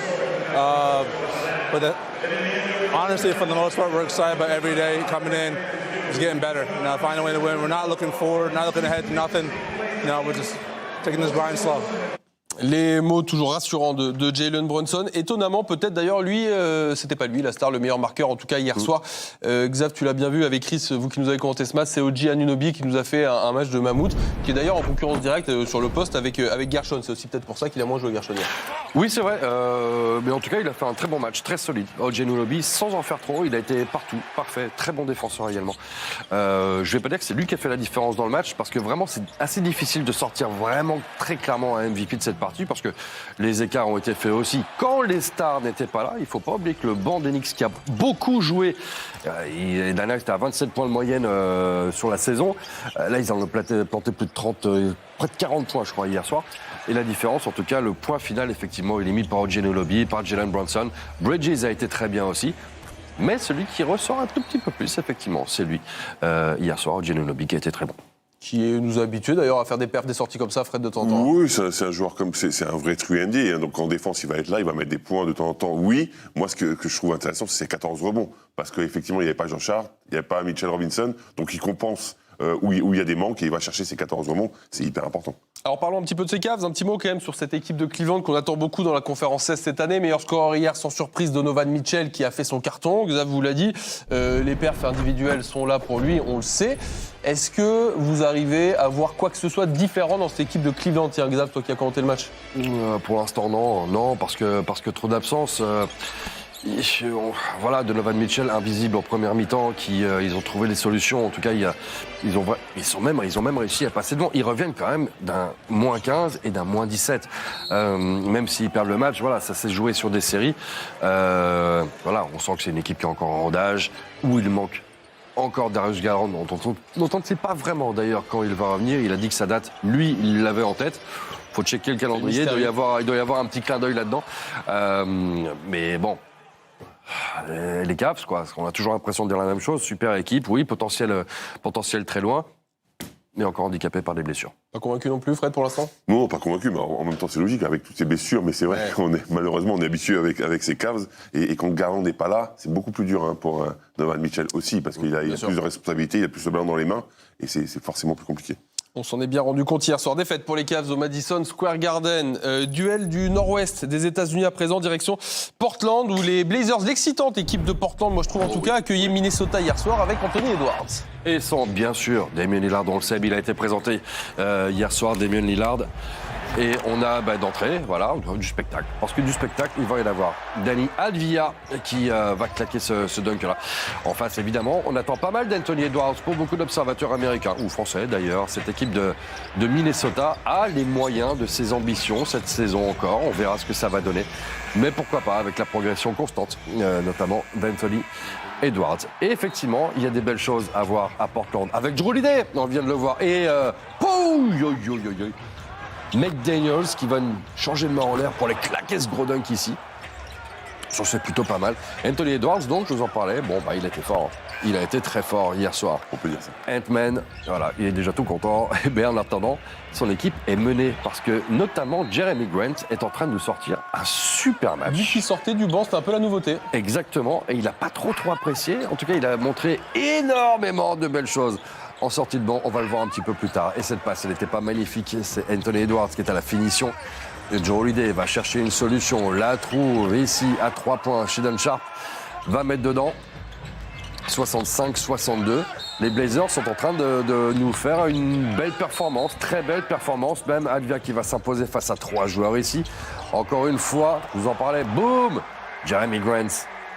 Honestly, for the most part, we're excited about every day coming in. It's getting better. Finding a way to win. We're not looking forward, not looking ahead to nothing. We're just taking this grind slow. Les mots toujours rassurants de Jalen Brunson. Étonnamment, peut-être d'ailleurs, lui, c'était pas lui la star, le meilleur marqueur, en tout cas hier soir. Xav, tu l'as bien vu avec Chris, vous qui nous avez commenté ce match, c'est OG Anunoby qui nous a fait un match de mammouth, qui est d'ailleurs en concurrence directe sur le poste avec Gershon. C'est aussi peut-être pour ça qu'il a moins joué Gershon hier. Oui, c'est vrai, mais en tout cas, il a fait un très bon match, très solide. OG Anunoby, sans en faire trop, il a été partout, parfait, très bon défenseur également. Je vais pas dire que c'est lui qui a fait la différence dans le match, parce que vraiment, c'est assez difficile de sortir vraiment très clairement un MVP de cette partie, parce que les écarts ont été faits aussi quand les stars n'étaient pas là. Il ne faut pas oublier que le banc des Knicks qui a beaucoup joué, l'année dernière c'était à 27 points de moyenne sur la saison, là ils ont planté plus de 30, près de 40 points je crois hier soir. Et la différence, en tout cas le point final effectivement il est mis par OG Anunoby, par Jalen Brunson. Bridges a été très bien aussi. Mais celui qui ressort un tout petit peu plus, effectivement, c'est lui. Hier soir, OG Anunoby qui a été très bon. Qui nous a habitués d'ailleurs à faire des perfs, des sorties comme ça, Fred, de temps en temps. Oui, c'est un joueur comme c'est un vrai true ND. Donc en défense, il va être là, il va mettre des points de temps en temps. Oui, moi ce que je trouve intéressant, c'est ses 14 rebonds. Parce qu'effectivement, il n'y avait pas Josh Hart, il n'y avait pas Mitchell Robinson. Donc il compense où il y a des manques et il va chercher ses 14 rebonds. C'est hyper important. Alors parlons un petit peu de ces Cavs, un petit mot quand même sur cette équipe de Cleveland qu'on attend beaucoup dans la conférence Est cette année. Meilleur scoreur hier sans surprise, Donovan Mitchell qui a fait son carton. Xav vous l'a dit, les perfs individuels sont là pour lui, on le sait. Est-ce que vous arrivez à voir quoi que ce soit de différent dans cette équipe de Cleveland? Tiens, Xav, toi qui as commenté le match. Pour l'instant non, parce que trop d'absence. Voilà, Donovan Mitchell invisible en première mi-temps, ils ont trouvé les solutions. En tout cas, ils ont même réussi à passer devant. Ils reviennent quand même d'un moins 15 et d'un moins 17. Même s'ils perdent le match, voilà, ça s'est joué sur des séries. Voilà, on sent que c'est une équipe qui est encore en rodage, où il manque encore Darius Garland, dont on ne sait pas vraiment d'ailleurs quand il va revenir. Il a dit que ça date, lui, il l'avait en tête. Faut checker le calendrier, il doit y avoir un petit clin d'œil là-dedans. Mais bon, les Cavs, quoi, parce qu'on a toujours l'impression de dire la même chose. Super équipe, oui, potentiel très loin, mais encore handicapé par des blessures. Pas convaincu non plus, Fred, pour l'instant? Non, pas convaincu, mais en même temps, c'est logique avec toutes ces blessures. Mais c'est vrai qu'on est malheureusement habitué avec ces Cavs. Et quand Garland n'est pas là, c'est beaucoup plus dur pour Donovan Mitchell aussi, parce qu'il a plus de responsabilités, il a plus de ballon dans les mains, et c'est forcément plus compliqué. On s'en est bien rendu compte hier soir. Défaite pour les Cavs au Madison Square Garden. Duel du nord-ouest des États-Unis à présent, direction Portland, où les Blazers, l'excitante équipe de Portland, moi je trouve en tout cas, accueillit Minnesota hier soir avec Anthony Edwards. Et sans, bien sûr, Damian Lillard, on le sait, il a été présenté hier soir, Damian Lillard. Et on a d'entrée, voilà, du spectacle. Parce que du spectacle, il va y en avoir. Dani Avdija qui va claquer ce dunk-là. En face, évidemment, on attend pas mal d'Anthony Edwards pour beaucoup d'observateurs américains, ou français d'ailleurs. Cette équipe de Minnesota a les moyens de ses ambitions cette saison encore. On verra ce que ça va donner. Mais pourquoi pas avec la progression constante, notamment d'Anthony Edwards. Et effectivement, il y a des belles choses à voir à Portland. Avec Jrue Holiday, on vient de le voir. Et McDaniels qui va changer de main en l'air pour aller claquer ce gros dunk ici. Ça, c'est plutôt pas mal. Anthony Edwards, donc, je vous en parlais, il était fort. Il a été très fort hier soir. On peut dire ça. Ant-Man, voilà, il est déjà tout content. Et bien, en attendant, son équipe est menée parce que, notamment, Jeremy Grant est en train de nous sortir un super match. Vu qu'il sortait du banc, c'était un peu la nouveauté. Exactement, et il n'a pas trop apprécié. En tout cas, il a montré énormément de belles choses. En sortie de banc, on va le voir un petit peu plus tard. Et cette passe, elle n'était pas magnifique. C'est Anthony Edwards qui est à la finition. Et Jrue Holiday va chercher une solution. La trouve ici à 3 points. Shaedon Sharpe va mettre dedans. 65-62. Les Blazers sont en train de nous faire une belle performance, très belle performance. Même Avdija qui va s'imposer face à 3 joueurs ici. Encore une fois, je vous en parlais, boum, Jeremy Grant.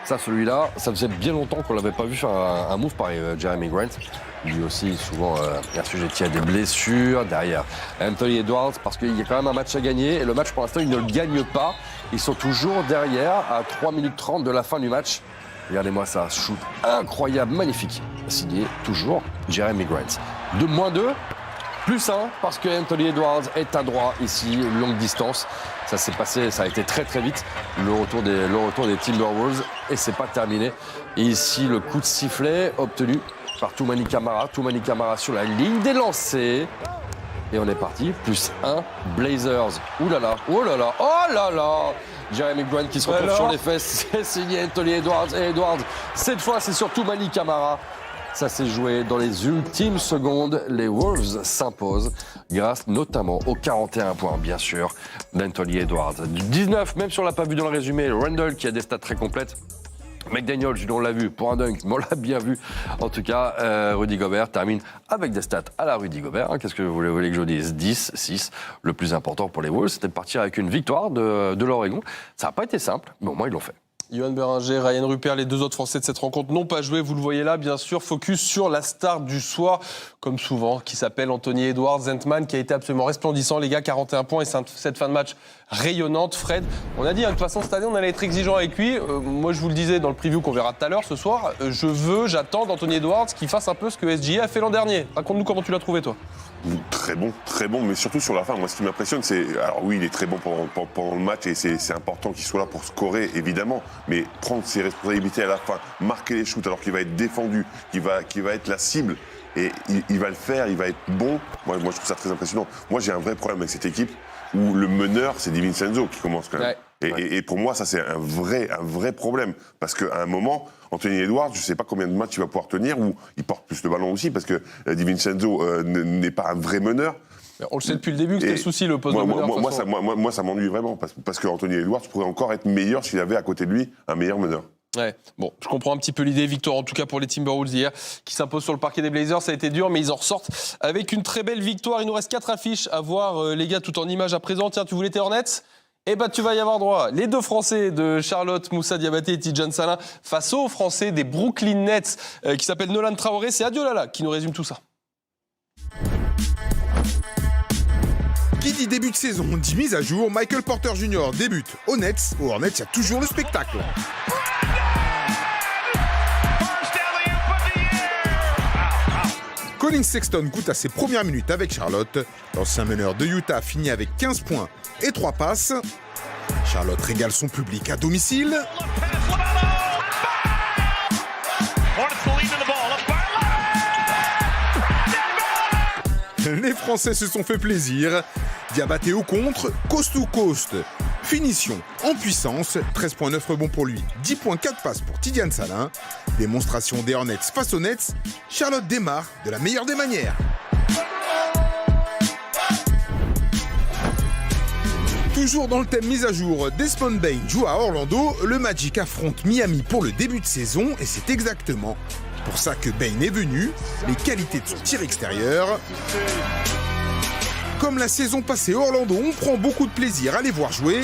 Ça, celui-là, ça faisait bien longtemps qu'on ne l'avait pas vu faire un move pareil, Jeremy Grant. Lui aussi, souvent, assujetti à des blessures. Derrière, Anthony Edwards, parce qu'il y a quand même un match à gagner. Et le match, pour l'instant, ils ne le gagnent pas. Ils sont toujours derrière, à 3 minutes 30 de la fin du match. Regardez-moi ça, shoot incroyable, magnifique. Signé toujours Jeremy Grant. De -2, +1, parce que Anthony Edwards est à droit ici, longue distance. Ça s'est passé, ça a été très très vite. Le retour des Timberwolves, et c'est pas terminé. Et ici, le coup de sifflet obtenu par Toumani Camara. Toumani Camara sur la ligne des lancers. Et on est parti, +1, Blazers. Ouh là là, oh là là, oh là là. Jeremy Grant qui se retrouve sur les fesses. C'est signé Anthony Edwards. Et Edwards, cette fois, c'est sur Toumani Camara. Ça s'est joué dans les ultimes secondes. Les Wolves s'imposent grâce notamment aux 41 points, bien sûr, d'Anthony Edwards. 19, même si on ne l'a pas vu dans le résumé, Randle qui a des stats très complètes. McDaniels, on l'a vu pour un dunk, mais on l'a bien vu. En tout cas, Rudy Gobert termine avec des stats à la Rudy Gobert. Qu'est-ce que vous voulez que je dise? 10, 6. Le plus important pour les Wolves, c'était de partir avec une victoire de l'Oregon. Ça n'a pas été simple, mais au moins ils l'ont fait. Yohan Beringer, Ryan Rupert, les deux autres Français de cette rencontre n'ont pas joué. Vous le voyez là, bien sûr. Focus sur la star du soir, comme souvent, qui s'appelle Anthony Edwards, Ant-Man, qui a été absolument resplendissant. Les gars, 41 points et cette fin de match rayonnante. Fred, on a dit, de toute façon, cette année, on allait être exigeant avec lui. Moi, je vous le disais dans le preview qu'on verra tout à l'heure, ce soir, j'attends d'Anthony Edwards qu'il fasse un peu ce que SGA a fait l'an dernier. Raconte-nous comment tu l'as trouvé, toi. Très bon, mais surtout sur la fin. Moi, ce qui m'impressionne, c'est... Alors oui, il est très bon pendant le match et c'est important qu'il soit là pour scorer, évidemment, mais prendre ses responsabilités à la fin, marquer les shoots alors qu'il va être défendu, qu'il va être la cible, et il va le faire, il va être bon. Moi, je trouve ça très impressionnant. Moi, j'ai un vrai problème avec cette équipe où le meneur, c'est DiVincenzo qui commence quand même. Ouais. Et pour moi, ça, c'est un vrai problème. Parce qu'à un moment, Anthony Edwards, je ne sais pas combien de matchs il va pouvoir tenir, ou il porte plus le ballon aussi, parce que DiVincenzo n'est pas un vrai meneur. On le sait depuis le début que c'était le souci, le poste de meneur. Moi, ça m'ennuie vraiment, parce que Anthony Edwards pourrait encore être meilleur s'il avait à côté de lui un meilleur meneur. Ouais, bon, je comprends un petit peu l'idée. Victoire en tout cas pour les Timberwolves hier, qui s'imposent sur le parquet des Blazers. Ça a été dur, mais ils en ressortent avec une très belle victoire. Il nous reste 4 affiches à voir, les gars, tout en images à présent. Tiens, tu voulais tes Hornets ? Eh ben, tu vas y avoir droit. Les deux Français de Charlotte, Moussa Diabaté et Tidjane Salin, face aux Français des Brooklyn Nets, qui s'appellent Nolan Traoré. C'est Adiolala qui nous résume tout ça. Qui dit début de saison dit mise à jour, Michael Porter Jr. débute aux Nets. Aux Hornets, il y a toujours le spectacle. Colin Sexton goûte à ses premières minutes avec Charlotte. L'ancien meneur de Utah finit avec 15 points et 3 passes. Charlotte régale son public à domicile. Les Français se sont fait plaisir. Diabaté au contre, coast to coast. Finition en puissance, 13,9 rebonds pour lui, 10,4 passes pour Tidiane Salin. Démonstration des Hornets face aux Nets. Charlotte démarre de la meilleure des manières. Toujours dans le thème mise à jour, Desmond Bane joue à Orlando. Le Magic affronte Miami pour le début de saison et c'est exactement pour ça que Bane est venu. Les qualités de son tir extérieur. Comme la saison passée à Orlando, on prend beaucoup de plaisir à les voir jouer.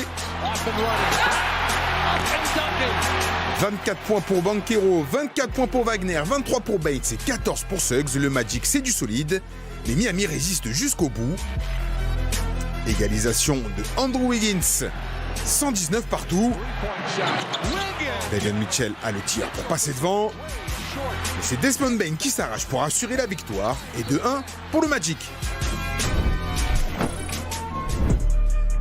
24 points pour Banchero, 24 points pour Wagner, 23 pour Bates et 14 pour Suggs. Le Magic, c'est du solide. Les Miami résistent jusqu'au bout. Égalisation de Andrew Wiggins. 119 partout. Davion Mitchell a le tir pour passer devant. Et c'est Desmond Bane qui s'arrache pour assurer la victoire. Et 2-1 pour le Magic.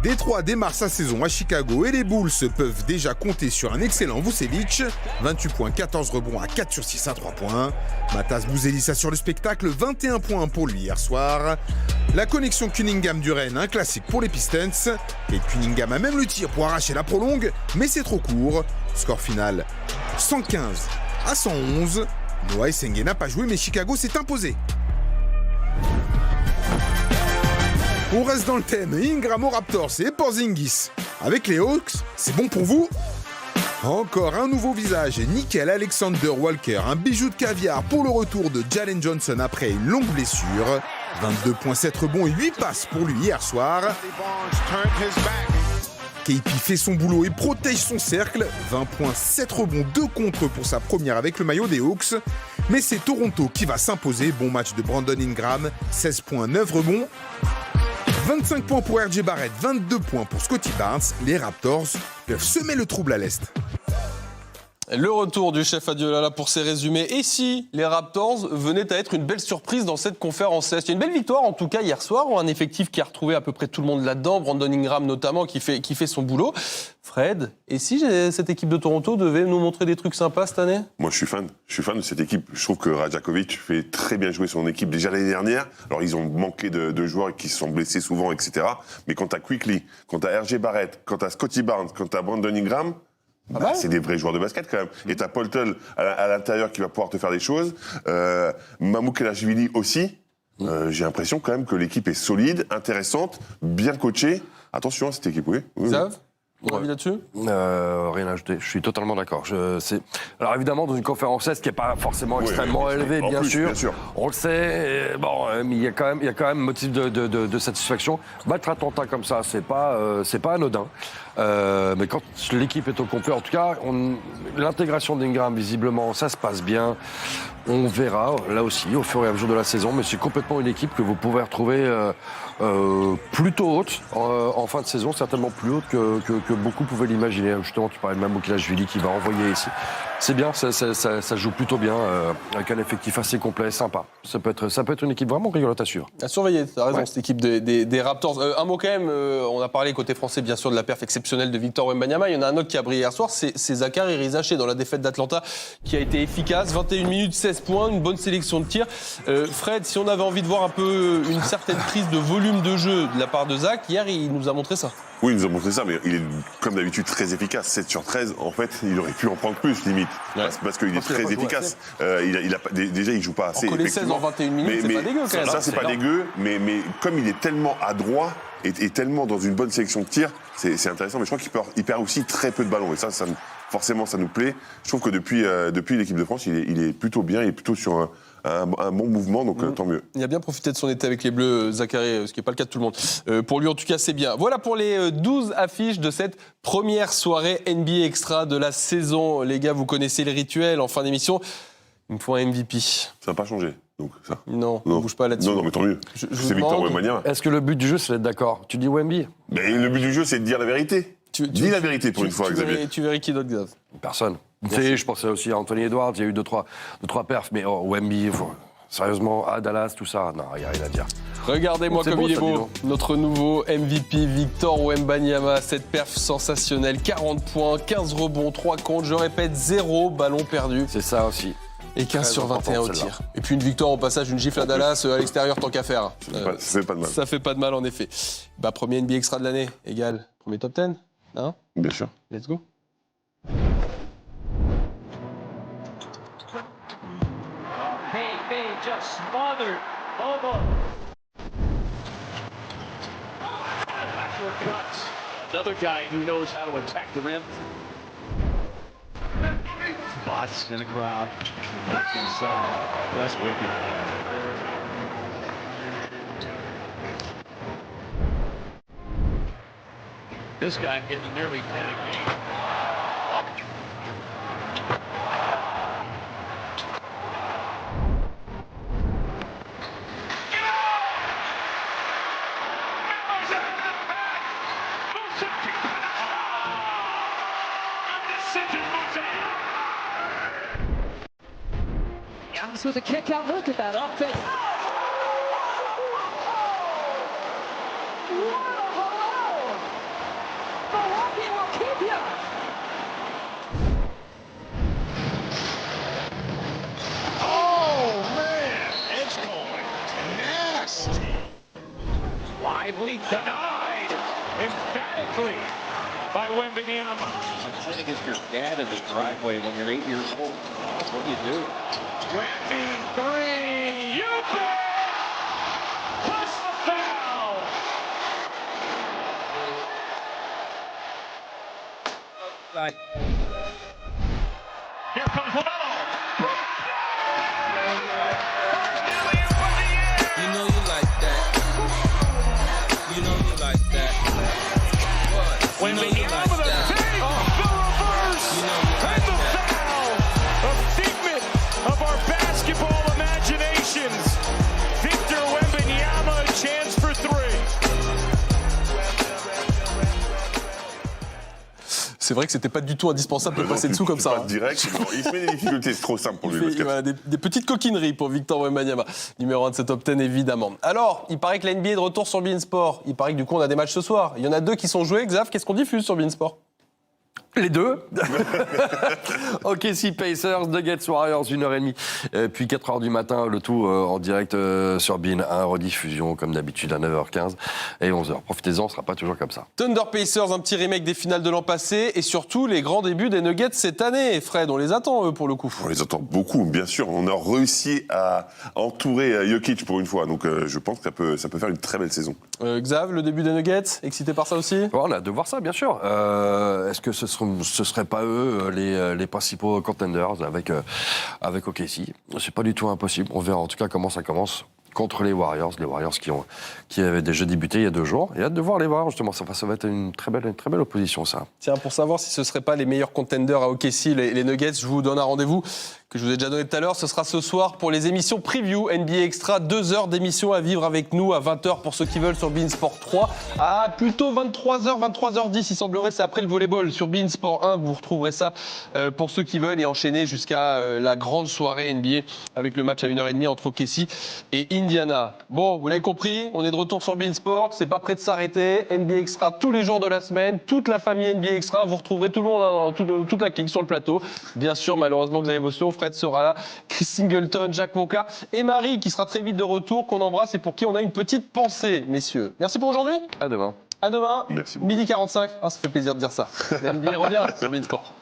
Détroit démarre sa saison à Chicago et les Bulls peuvent déjà compter sur un excellent Vucevic. 28 points, 14 rebonds à 4 sur 6 à 3 points. Matas Bouzelis assure le spectacle, 21 points pour lui hier soir. La connexion Cunningham-Duren, un classique pour les Pistons. Et Cunningham a même le tir pour arracher la prolongue, mais c'est trop court. Score final 115 à 111. Noah Essenge n'a pas joué, mais Chicago s'est imposé. On reste dans le thème, Ingram aux Raptors et Porzingis. Avec les Hawks, c'est bon pour vous? Encore un nouveau visage, Nickel Alexander Walker, un bijou de caviar pour le retour de Jalen Johnson après une longue blessure. 22,7 rebonds et 8 passes pour lui hier soir. KP fait son boulot et protège son cercle. 20,7 rebonds, 2 contre pour sa première avec le maillot des Hawks. Mais c'est Toronto qui va s'imposer. Bon match de Brandon Ingram, 16,9 rebonds. 25 points pour RJ Barrett, 22 points pour Scottie Barnes. Les Raptors peuvent semer le trouble à l'Est. Le retour du chef Adiola pour ses résumés. Et si les Raptors venaient à être une belle surprise dans cette conférence Est? Il y a une belle victoire en tout cas hier soir, un effectif qui a retrouvé à peu près tout le monde là-dedans, Brandon Ingram notamment qui fait son boulot. Fred, et si cette équipe de Toronto devait nous montrer des trucs sympas cette année? Moi, je suis fan de cette équipe. Je trouve que Rajakovic fait très bien jouer son équipe déjà l'année dernière. Alors, ils ont manqué de joueurs qui se sont blessés souvent, etc. Mais quand t'as Quickly, quand t'as RJ Barrett, quand t'as Scottie Barnes, quand t'as Brandon Ingram, c'est des vrais joueurs de basket quand même. Et t'as Paul Tull à l'intérieur qui va pouvoir te faire des choses. Mamou Kelashvili aussi. J'ai l'impression quand même que l'équipe est solide, intéressante, bien coachée. Attention à cette équipe, oui. Xav, ton avis là-dessus? Rien à ajouter, je suis totalement d'accord. Alors évidemment, dans une conférence Est qui n'est pas forcément extrêmement élevée, bien sûr. On le sait, mais il y a quand même motif de satisfaction. Battre Atlanta comme ça, c'est pas anodin. Mais quand l'équipe est au complet, en tout cas, l'intégration d'Ingram, visiblement, ça se passe bien. On verra, là aussi, au fur et à mesure de la saison, mais c'est complètement une équipe que vous pouvez retrouver plutôt haute en fin de saison, certainement plus haute que beaucoup pouvaient l'imaginer. Justement, tu parlais de Mamou Kelashvili qui va envoyer ici. C'est bien, ça joue plutôt bien, avec un effectif assez complet, sympa. Ça peut être une équipe vraiment rigolote à suivre. À surveiller, t'as raison, cette équipe des Raptors. Un mot quand même, on a parlé côté français, bien sûr, de la perf exceptionnelle de Victor Wembanyama. Il y en a un autre qui a brillé hier soir, c'est Zachary Rizaché dans la défaite d'Atlanta, qui a été efficace. 21 minutes, 16 points, une bonne sélection de tirs. Fred, si on avait envie de voir un peu une certaine prise de volume de jeu de la part de Zach, hier, il nous a montré ça. Oui, il nous a montré ça, mais il est, comme d'habitude, très efficace. 7 sur 13, en fait, il aurait pu en prendre plus, limite. Ouais. Parce qu'il est très efficace. Déjà, il joue pas assez. En connaît 16 en 21 minutes, c'est pas dégueu, quand même. Ça, c'est pas dégueu, mais comme il est tellement adroit et tellement dans une bonne sélection de tirs, c'est intéressant. Mais je crois qu'il perd aussi très peu de ballons. Et ça forcément, ça nous plaît. Je trouve que depuis l'équipe de France, il est plutôt bien, il est plutôt sur un bon mouvement, donc tant mieux. Il a bien profité de son été avec les Bleus, Zachary, ce qui n'est pas le cas de tout le monde. Pour lui, en tout cas, c'est bien. Voilà pour les 12 affiches de cette première soirée NBA Extra de la saison. Les gars, vous connaissez le rituel. En fin d'émission, il me faut un MVP. Ça n'a pas changé. Donc, ça. Non, on ne bouge pas là-dessus. Non, mais tant mieux. C'est Victor Wembanyama. Est-ce que le but du jeu, c'est d'être d'accord? Tu dis Wemby? Mais le but du jeu, c'est de dire la vérité. Dis la vérité pour une fois, Xavier. Tu verrais qui d'autre, Xav? Personne. Je pensais aussi à Anthony Edwards, il y a eu deux, trois perfs, mais Wemby, Sérieusement, à Dallas, tout ça, non, il n'y a rien à dire. Regardez-moi C'est comme beau, il est ça, dis beau. donc. Notre nouveau MVP, Victor Wembanyama. Cette perf sensationnelle. 40 points, 15 rebonds, 3 comptes. Je répète, 0 ballon perdu. C'est ça aussi. Et 15 Très sur 21 au important, tir. Et puis une victoire au passage, une gifle à Dallas à l'extérieur tant qu'à faire. Ça fait pas de mal. Ça fait pas de mal en effet. Bah, premier NBA extra de l'année, égal. Premier top 10. Hein? Bien sûr. Let's go. Hey, just smothered. Almost. Backward cuts. Another guy who knows how to attack the rim. Spots in the crowd. That's wicked. This guy getting nearly 10 a game. Giannis with a kick out. Look at that offense. Whoa! Milwaukee will keep you. Oh, man, it's going nasty. Widely denied, emphatically, by Wembanyama. I think it's your dad in the driveway when you're 8 years old. That's what you do. Wemby, three, you bet! Plus the foul! Here comes Lotto. You know you like that. You know you like that. What? You know you like Wembanyama, the that. take, the reverse, You know you and like the that. foul. A figment of our basketball imaginations. Victor Wembanyama, a chance for three. C'est vrai que c'était pas du tout indispensable de passer dessous comme ça. Pas Hein. direct. Non, il se met des difficultés, c'est trop simple pour Il lui. fait, le basket. voilà, des petites coquineries pour Victor Wembanyama, numéro 1 de ce top 10 évidemment. Alors, il paraît que la NBA est de retour sur beIN Sport. Il paraît que du coup on a des matchs ce soir. Il y en a 2 qui sont joués. Xav, qu'est-ce qu'on diffuse sur beIN Sport? Les deux. OKC Pacers, Nuggets Warriors, 1h30. Puis 4h du matin, le tout en direct sur beIN. Rediffusion comme d'habitude à 9h15 et 11h. Profitez-en, ce sera pas toujours comme ça. Thunder Pacers, un petit remake des finales de l'an passé et surtout les grands débuts des Nuggets cette année. Fred, on les attend eux pour le coup. On les entend beaucoup, bien sûr. On a réussi à entourer Jokic pour une fois. Donc je pense que ça peut faire une très belle saison. Xav, le début des Nuggets, excité par ça aussi? Bon, on a hâte de voir ça, bien sûr. Est-ce que ce seraient pas eux les principaux contenders avec OKC? C'est pas du tout impossible. On verra en tout cas comment ça commence contre les Warriors qui avaient déjà débuté il y a 2 jours. Et hâte de voir les Warriors, justement. Ça va être une très belle opposition, ça. Tiens, pour savoir si ce ne seraient pas les meilleurs contenders à OKC, les Nuggets, je vous donne un rendez-vous que je vous ai déjà donné tout à l'heure. Ce sera ce soir pour les émissions Preview NBA Extra. 2 heures d'émission à vivre avec nous à 20h pour ceux qui veulent sur beIN Sport 3. Ah, plutôt 23h, 23h10, il semblerait. C'est après le volleyball. Sur beIN Sport 1, vous retrouverez ça pour ceux qui veulent et enchaîner jusqu'à la grande soirée NBA avec le match à 1h30 entre OKC et Indiana. Bon, vous l'avez compris, on est de retour sur beIN Sport. C'est pas prêt de s'arrêter. NBA Extra tous les jours de la semaine. Toute la famille NBA Extra. Vous retrouverez tout le monde, toute la clique sur le plateau. Bien sûr, malheureusement, Xavier Bossio, Fred sera là, Chris Singleton, Jacques Monclar et Marie qui sera très vite de retour, qu'on embrasse et pour qui on a une petite pensée, messieurs. Merci pour aujourd'hui. À demain. À demain. Merci beaucoup. 12h45. Ah, ça fait plaisir de dire ça. NBA revient sur beIN Sport.